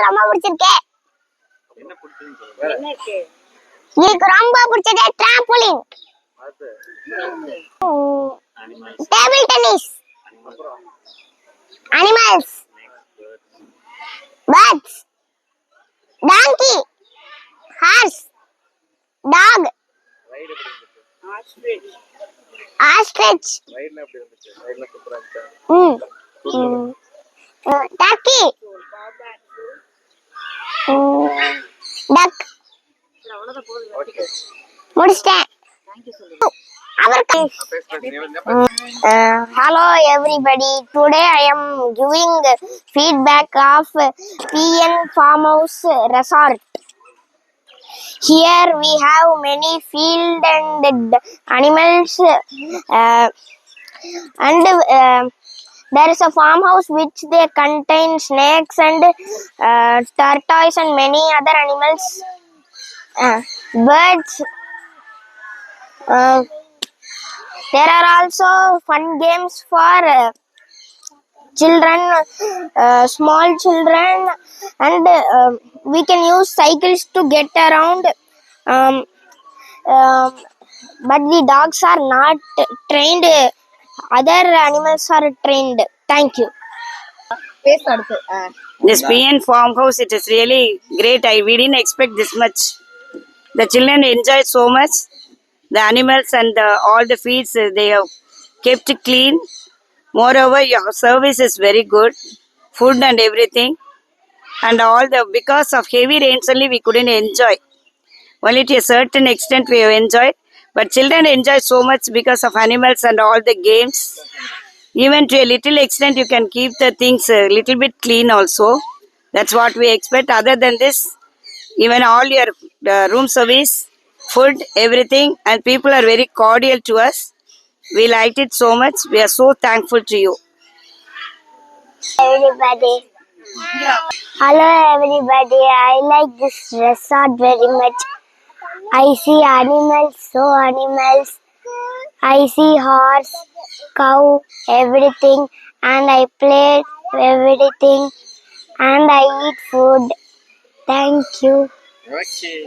ரொம்ப பிடிச்சிருக்கு. என்ன பிடிச்சிருக்கு? எனக்கு ரொம்ப பிடிச்சது trampoline, table tennis, animals, birds, donkey, horse, dog, ride எப்படி இருந்துச்சு? ஆஸ்ட்ரிச், ரைட்ல எப்படி இருந்துச்சு? ரைட்ல சூப்பரா இருந்துச்சு. Turkey, duck. ஓகே. முடிச்சிட்டேன். Hello everybody. Today I am giving feedback of PN Farmhouse Resort. Here we have many field and animals, and there is a farmhouse which they contain snakes and tortoise and many other animals, birds. There are also fun games for children, small children, and we can use cycles to get around. Um, but the dogs are not trained. Other animals are trained. Thank you. This PN farmhouse, it is really great. We didn't expect this much. The children enjoy so much. The animals and all the feeds, they have kept clean. Moreover, your service is very good. Food and everything. And all the, because of heavy rains only we couldn't enjoy. Only to a certain extent we have enjoyed. But children enjoy so much because of animals and all the games. Even to a little extent you can keep the things a little bit clean also. That's what we expect. Other than this, even all your room service, food, everything, and people are very cordial to us. We liked it so much. We are so thankful to you. Everybody. Hello everybody. I like this resort very much. I see animals, I see horse, cow, everything, and I played everything, and I eat food. Thank you. Okay.